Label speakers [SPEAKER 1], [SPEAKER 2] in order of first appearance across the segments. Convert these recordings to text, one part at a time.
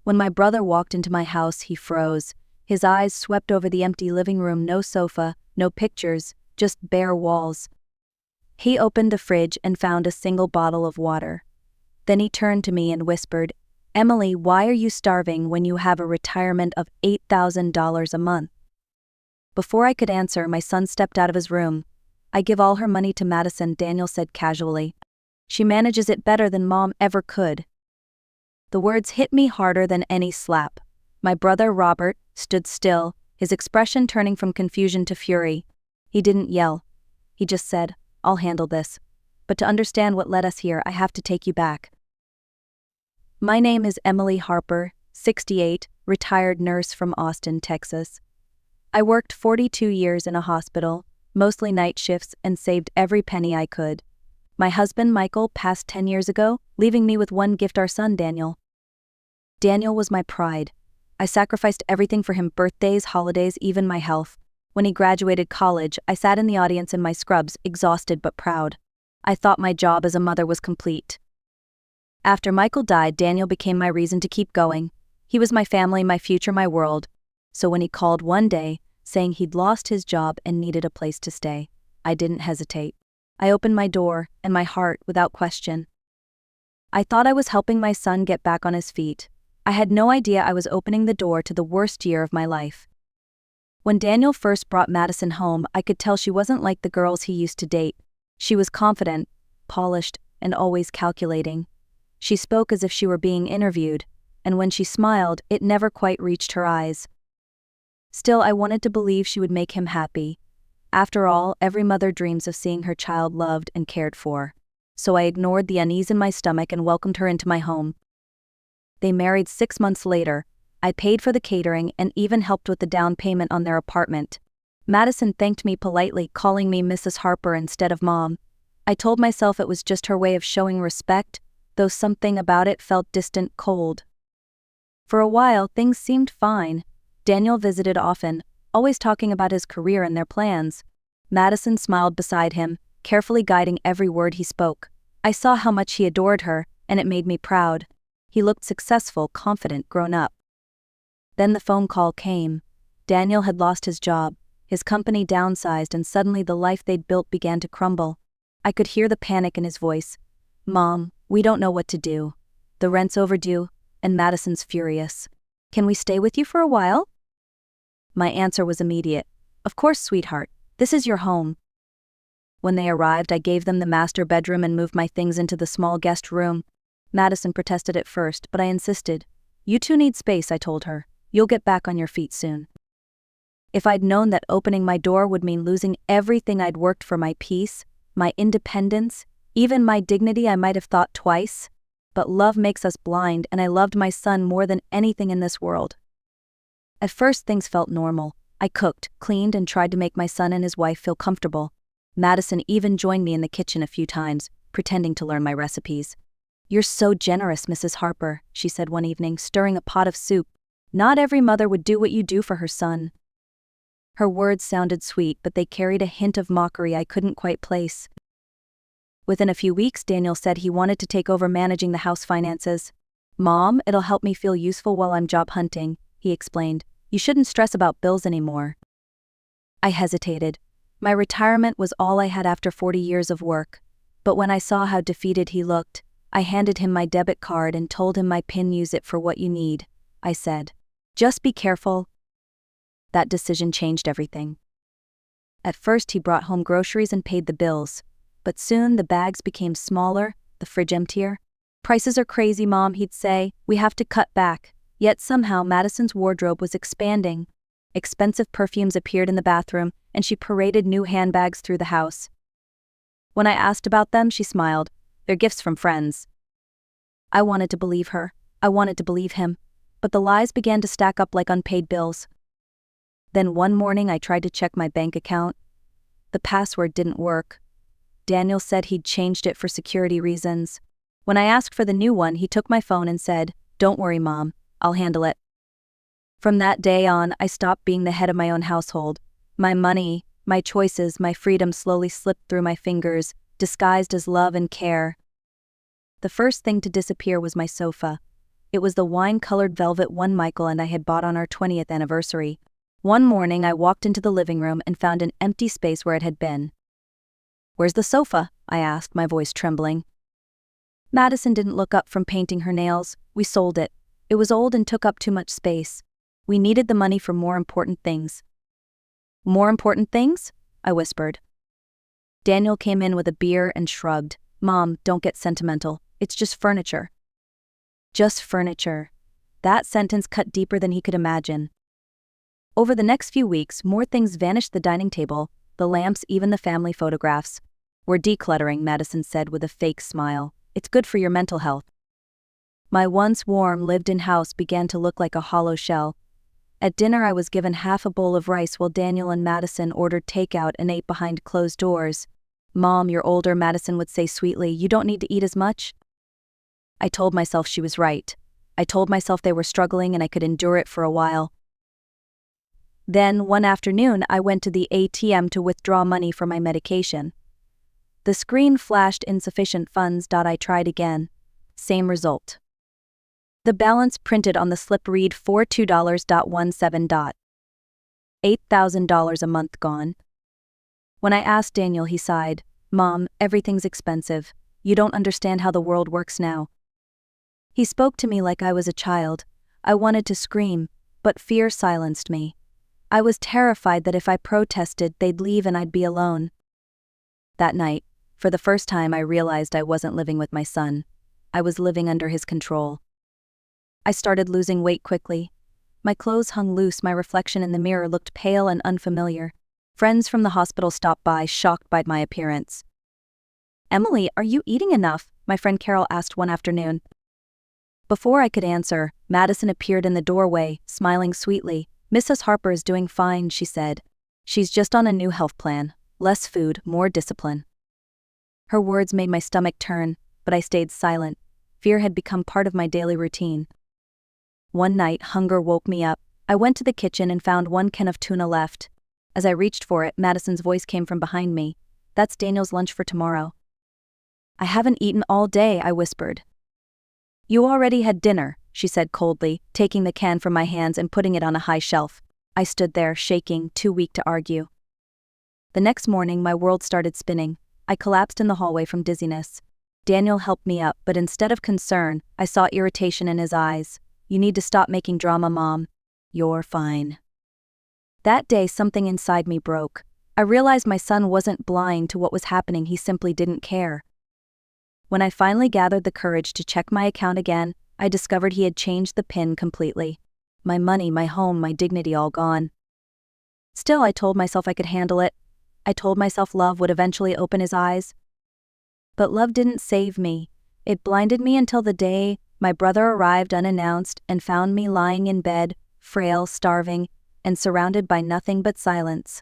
[SPEAKER 1] When my brother walked into my house, he froze. His eyes swept over the empty living room, no sofa, no pictures, just bare walls. He opened the fridge and found a single bottle of water. Then he turned to me and whispered, "Emily, why are you starving when you have a retirement of $8,000 a month?" Before I could answer, my son stepped out of his room. "I give all her money to Madison," Daniel said casually. "She manages it better than Mom ever could." The words hit me harder than any slap. My brother, Robert, stood still, his expression turning from confusion to fury. He didn't yell. He just said, "I'll handle this. But to understand what led us here, I have to take you back. My name is Emily Harper, 68, retired nurse from Austin, Texas. I worked 42 years in a hospital, mostly night shifts, and saved every penny I could. My husband, Michael, passed 10 years ago, leaving me with one gift, our son, Daniel. Daniel was my pride. I sacrificed everything for him: birthdays, holidays, even my health. When he graduated college, I sat in the audience in my scrubs, exhausted but proud. I thought my job as a mother was complete. After Michael died, Daniel became my reason to keep going. He was my family, my future, my world. So when he called one day, saying he'd lost his job and needed a place to stay, I didn't hesitate. I opened my door and my heart without question. I thought I was helping my son get back on his feet. I had no idea I was opening the door to the worst year of my life. When Daniel first brought Madison home, I could tell she wasn't like the girls he used to date. She was confident, polished, and always calculating. She spoke as if she were being interviewed, and when she smiled, it never quite reached her eyes. Still, I wanted to believe she would make him happy. After all, every mother dreams of seeing her child loved and cared for. So I ignored the unease in my stomach and welcomed her into my home. They married 6 months later. I paid for the catering and even helped with the down payment on their apartment. Madison thanked me politely, calling me Mrs. Harper instead of Mom. I told myself it was just her way of showing respect, though something about it felt distant, cold. For a while, things seemed fine. Daniel visited often, always talking about his career and their plans. Madison smiled beside him, carefully guiding every word he spoke. I saw how much he adored her, and it made me proud. He looked successful, confident, grown up. Then the phone call came. Daniel had lost his job. His company downsized, and suddenly the life they'd built began to crumble. I could hear the panic in his voice. "Mom, we don't know what to do. The rent's overdue, and Madison's furious. Can we stay with you for a while?" My answer was immediate. "Of course, sweetheart. This is your home." When they arrived, I gave them the master bedroom and moved my things into the small guest room. Madison protested at first, but I insisted. "You two need space," I told her. "You'll get back on your feet soon." If I'd known that opening my door would mean losing everything I'd worked for, my peace, my independence, even my dignity, I might have thought twice. But love makes us blind, and I loved my son more than anything in this world. At first, things felt normal. I cooked, cleaned, and tried to make my son and his wife feel comfortable. Madison even joined me in the kitchen a few times, pretending to learn my recipes. "You're so generous, Mrs. Harper," she said one evening, stirring a pot of soup. "Not every mother would do what you do for her son." Her words sounded sweet, but they carried a hint of mockery I couldn't quite place. Within a few weeks, Daniel said he wanted to take over managing the house finances. "Mom, it'll help me feel useful while I'm job hunting," he explained. "You shouldn't stress about bills anymore." I hesitated. My retirement was all I had after 40 years of work. But when I saw how defeated he looked, I handed him my debit card and told him my PIN. "Use it for what you need," I said. "Just be careful." That decision changed everything. At first, he brought home groceries and paid the bills. But soon the bags became smaller, the fridge emptier. "Prices are crazy, Mom," he'd say. "We have to cut back." Yet somehow Madison's wardrobe was expanding. Expensive perfumes appeared in the bathroom, and she paraded new handbags through the house. When I asked about them, she smiled. "They're gifts from friends." I wanted to believe her. I wanted to believe him. But the lies began to stack up like unpaid bills. Then one morning I tried to check my bank account. The password didn't work. Daniel said he'd changed it for security reasons. When I asked for the new one, he took my phone and said, "Don't worry, Mom, I'll handle it." From that day on, I stopped being the head of my own household. My money, my choices, my freedom slowly slipped through my fingers, disguised as love and care. The first thing to disappear was my sofa. It was the wine-colored velvet one Michael and I had bought on our 20th anniversary. One morning I walked into the living room and found an empty space where it had been. "Where's the sofa?" I asked, my voice trembling. Madison didn't look up from painting her nails. "We sold it. It was old and took up too much space. We needed the money for more important things." "More important things?" I whispered. Daniel came in with a beer and shrugged. "Mom, don't get sentimental. It's just furniture." Just furniture. That sentence cut deeper than he could imagine. Over the next few weeks, more things vanished: the dining table, the lamps, even the family photographs. "We're decluttering," Madison said with a fake smile. "It's good for your mental health." My once warm, lived-in house began to look like a hollow shell. At dinner I was given half a bowl of rice while Daniel and Madison ordered takeout and ate behind closed doors. "Mom, you're older," Madison would say sweetly. "You don't need to eat as much." I told myself she was right. I told myself they were struggling and I could endure it for a while. Then, one afternoon, I went to the ATM to withdraw money for my medication. The screen flashed insufficient funds. I tried again. Same result. The balance printed on the slip read $42.17. $8,000 a month gone. When I asked Daniel, he sighed. "Mom, everything's expensive. You don't understand how the world works now." He spoke to me like I was a child. I wanted to scream, but fear silenced me. I was terrified that if I protested, they'd leave and I'd be alone. That night, for the first time, I realized I wasn't living with my son. I was living under his control. I started losing weight quickly. My clothes hung loose, my reflection in the mirror looked pale and unfamiliar. Friends from the hospital stopped by, shocked by my appearance. "Emily, are you eating enough?" my friend Carol asked one afternoon. Before I could answer, Madison appeared in the doorway, smiling sweetly. "Mrs. Harper is doing fine," she said. "She's just on a new health plan. Less food, more discipline." Her words made my stomach turn, but I stayed silent. Fear had become part of my daily routine. One night, hunger woke me up. I went to the kitchen and found one can of tuna left. As I reached for it, Madison's voice came from behind me. "That's Daniel's lunch for tomorrow." "I haven't eaten all day," I whispered. "You already had dinner," she said coldly, taking the can from my hands and putting it on a high shelf. I stood there, shaking, too weak to argue. The next morning, my world started spinning. I collapsed in the hallway from dizziness. Daniel helped me up, but instead of concern, I saw irritation in his eyes. "You need to stop making drama, Mom. You're fine." That day, something inside me broke. I realized my son wasn't blind to what was happening, he simply didn't care. When I finally gathered the courage to check my account again, I discovered he had changed the PIN completely. My money, my home, my dignity all gone. Still, I told myself I could handle it. I told myself love would eventually open his eyes. But love didn't save me. It blinded me until the day my brother arrived unannounced and found me lying in bed, frail, starving, and surrounded by nothing but silence.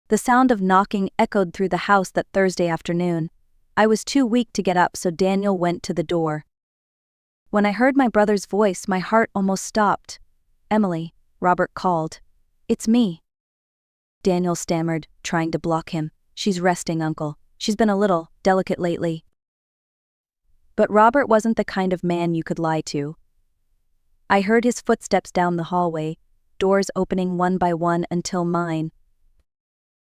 [SPEAKER 1] The sound of knocking echoed through the house that Thursday afternoon. I was too weak to get up, so Daniel went to the door. When I heard my brother's voice, my heart almost stopped. "Emily," Robert called. "It's me." Daniel stammered, trying to block him. "She's resting, Uncle. She's been a little delicate lately." But Robert wasn't the kind of man you could lie to. I heard his footsteps down the hallway, doors opening one by one until mine.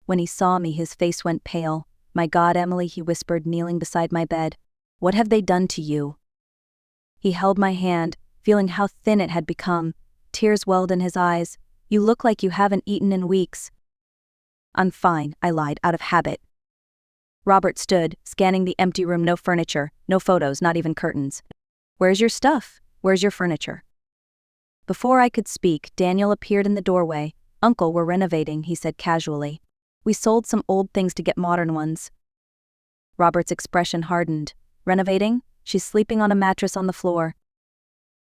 [SPEAKER 1] When he saw me, his face went pale. "My God, Emily," he whispered, kneeling beside my bed. "What have they done to you?" He held my hand, feeling how thin it had become. Tears welled in his eyes. "You look like you haven't eaten in weeks." "I'm fine," I lied, out of habit. Robert stood, scanning the empty room. No furniture, no photos, not even curtains. "Where's your stuff? Where's your furniture?" Before I could speak, Daniel appeared in the doorway. "Uncle, we're renovating," he said casually. "We sold some old things to get modern ones." Robert's expression hardened. "Renovating? She's sleeping on a mattress on the floor."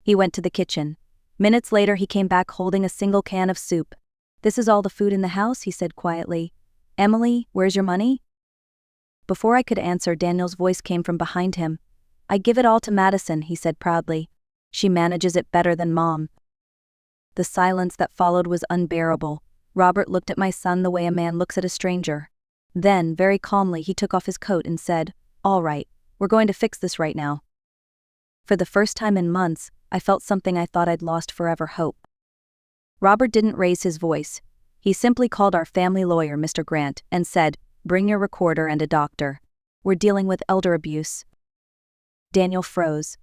[SPEAKER 1] He went to the kitchen. Minutes later, he came back holding a single can of soup. "This is all the food in the house," he said quietly. "Emily, where's your money?" Before I could answer, Daniel's voice came from behind him. "I give it all to Madison," he said proudly. "She manages it better than Mom." The silence that followed was unbearable. Robert looked at my son the way a man looks at a stranger. Then, very calmly, he took off his coat and said, "All right, we're going to fix this right now." For the first time in months, I felt something I thought I'd lost forever: hope. Robert didn't raise his voice. He simply called our family lawyer, Mr. Grant, and said, "Bring your recorder and a doctor. We're dealing with elder abuse." Daniel froze.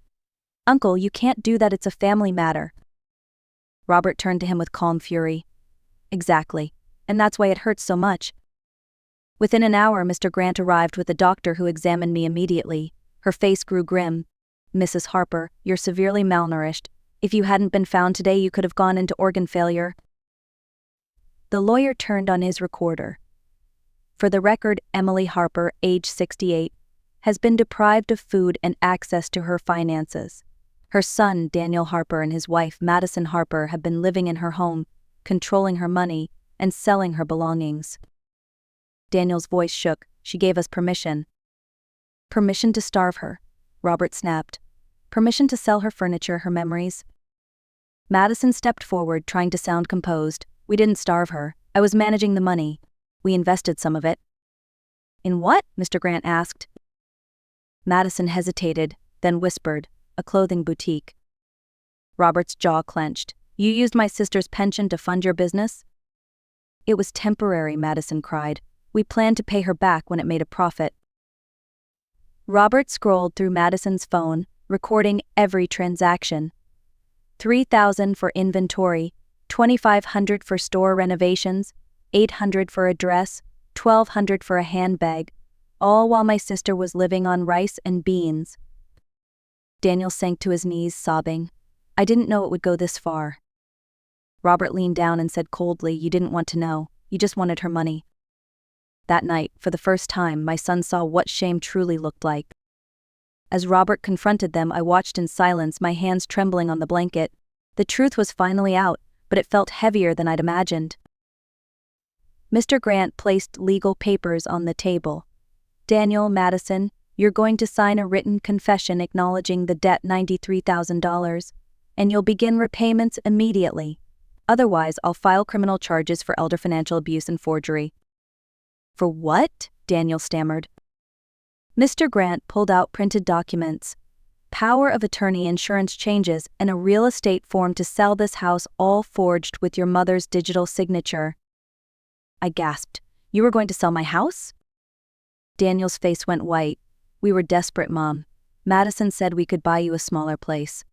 [SPEAKER 1] "Uncle, you can't do that, it's a family matter." Robert turned to him with calm fury. "Exactly. And that's why it hurts so much." Within an hour, Mr. Grant arrived with a doctor who examined me immediately. Her face grew grim. "Mrs. Harper, you're severely malnourished. If you hadn't been found today, you could have gone into organ failure." The lawyer turned on his recorder. "For the record, Emily Harper, age 68, has been deprived of food and access to her finances. Her son, Daniel Harper, and his wife, Madison Harper, have been living in her home, controlling her money, and selling her belongings." Daniel's voice shook. "She gave us permission." "Permission to starve her," Robert snapped. "Permission to sell her furniture, her memories." Madison stepped forward, trying to sound composed. "We didn't starve her. I was managing the money. We invested some of it." "In what?" Mr. Grant asked. Madison hesitated, then whispered, "A clothing boutique." Robert's jaw clenched. "You used my sister's pension to fund your business?" "It was temporary," Madison cried. "We planned to pay her back when it made a profit." Robert scrolled through Madison's phone, recording every transaction. $3,000 for inventory, $2,500 for store renovations, $800 for a dress, $1,200 for a handbag, all while my sister was living on rice and beans. Daniel sank to his knees, sobbing. "I didn't know it would go this far." Robert leaned down and said coldly, "You didn't want to know. You just wanted her money." That night, for the first time, my son saw what shame truly looked like. As Robert confronted them, I watched in silence, my hands trembling on the blanket. The truth was finally out, but it felt heavier than I'd imagined. Mr. Grant placed legal papers on the table. "Daniel, Madison, you're going to sign a written confession acknowledging the debt, $93,000, and you'll begin repayments immediately. Otherwise, I'll file criminal charges for elder financial abuse and forgery." "For what?" Daniel stammered. Mr. Grant pulled out printed documents. "Power of attorney, insurance changes, and a real estate form to sell this house, all forged with your mother's digital signature." I gasped. "You were going to sell my house?" Daniel's face went white. "We were desperate, Mom. Madison said we could buy you a smaller place."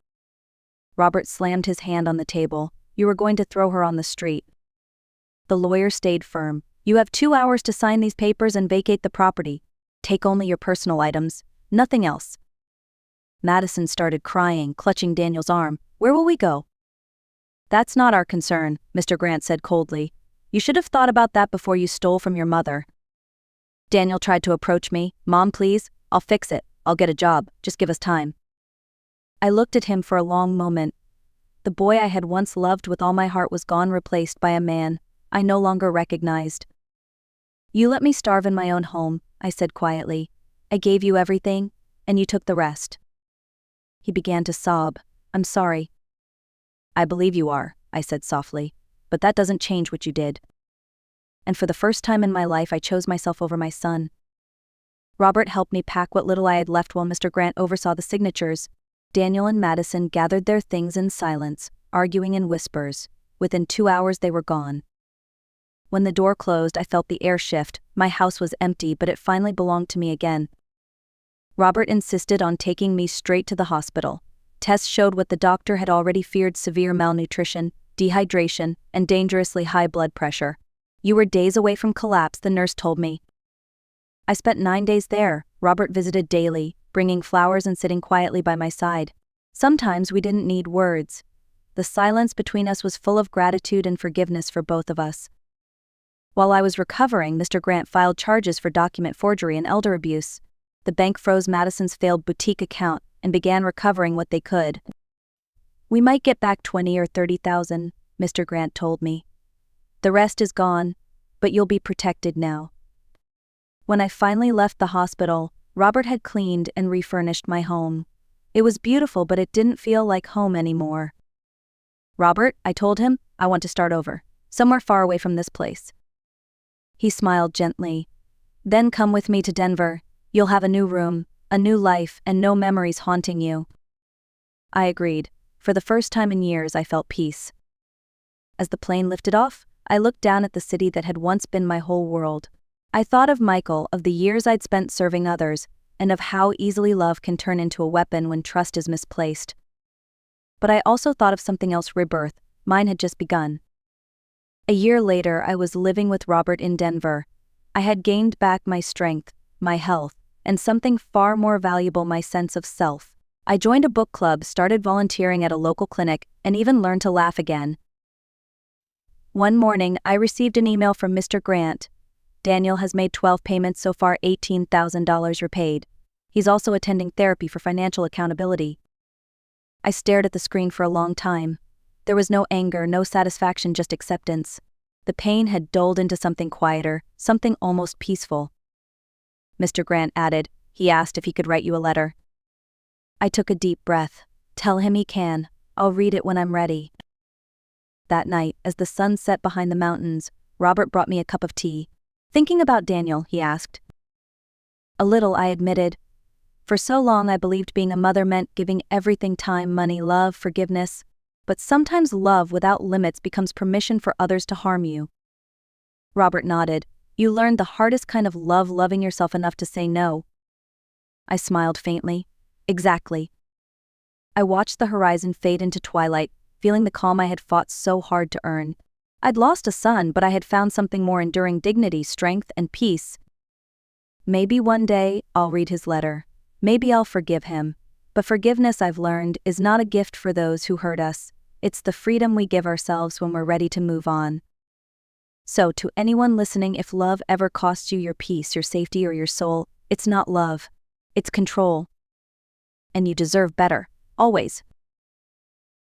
[SPEAKER 1] Robert slammed his hand on the table. "You were going to throw her on the street." The lawyer stayed firm. "You have 2 hours to sign these papers and vacate the property. Take only your personal items, nothing else." Madison started crying, clutching Daniel's arm. "Where will we go?" "That's not our concern," Mr. Grant said coldly. "You should have thought about that before you stole from your mother." Daniel tried to approach me. "Mom, please, I'll fix it. I'll get a job. Just give us time." I looked at him for a long moment. The boy I had once loved with all my heart was gone, replaced by a man I no longer recognized. "You let me starve in my own home," I said quietly. "I gave you everything, and you took the rest." He began to sob. "I'm sorry." "I believe you are," I said softly, "but that doesn't change what you did." And for the first time in my life, I chose myself over my son. Robert helped me pack what little I had left while Mr. Grant oversaw the signatures. Daniel and Madison gathered their things in silence, arguing in whispers. Within 2 hours they were gone. When the door closed, I felt the air shift. My house was empty, but it finally belonged to me again. Robert insisted on taking me straight to the hospital. Tests showed what the doctor had already feared: severe malnutrition, dehydration, and dangerously high blood pressure. "You were days away from collapse," the nurse told me. I spent 9 days there. Robert visited daily, bringing flowers and sitting quietly by my side. Sometimes we didn't need words. The silence between us was full of gratitude and forgiveness for both of us. While I was recovering, Mr. Grant filed charges for document forgery and elder abuse. The bank froze Madison's failed boutique account and began recovering what they could. "We might get back 20 or 30,000, Mr. Grant told me. "The rest is gone, but you'll be protected now." When I finally left the hospital, Robert had cleaned and refurnished my home. It was beautiful, but it didn't feel like home anymore. "Robert," I told him, "I want to start over, somewhere far away from this place." He smiled gently. "Then come with me to Denver. You'll have a new room, a new life, and no memories haunting you." I agreed. For the first time in years, I felt peace. As the plane lifted off, I looked down at the city that had once been my whole world. I thought of Michael, of the years I'd spent serving others, and of how easily love can turn into a weapon when trust is misplaced. But I also thought of something else: rebirth. Mine had just begun. A year later, I was living with Robert in Denver. I had gained back my strength, my health, and something far more valuable: my sense of self. I joined a book club, started volunteering at a local clinic, and even learned to laugh again. One morning, I received an email from Mr. Grant. Daniel has made 12 payments so far, $18,000 repaid. He's also attending therapy for financial accountability. I stared at the screen for a long time. There was no anger, no satisfaction, just acceptance. The pain had dulled into something quieter, something almost peaceful. Mr. Grant added, he asked if he could write you a letter. I took a deep breath. Tell him he can. I'll read it when I'm ready. That night, as the sun set behind the mountains, Robert brought me a cup of tea. Thinking about Daniel, he asked. A little, I admitted. For so long I believed being a mother meant giving everything: time, money, love, forgiveness. But sometimes love without limits becomes permission for others to harm you. Robert nodded. You learned the hardest kind of love: loving yourself enough to say no. I smiled faintly. Exactly. I watched the horizon fade into twilight, feeling the calm I had fought so hard to earn. I'd lost a son, but I had found something more enduring: dignity, strength, and peace. Maybe one day I'll read his letter. Maybe I'll forgive him. But forgiveness, I've learned, is not a gift for those who hurt us. It's the freedom we give ourselves when we're ready to move on. So, to anyone listening, if love ever costs you your peace, your safety, or your soul, it's not love. It's control. And you deserve better. Always.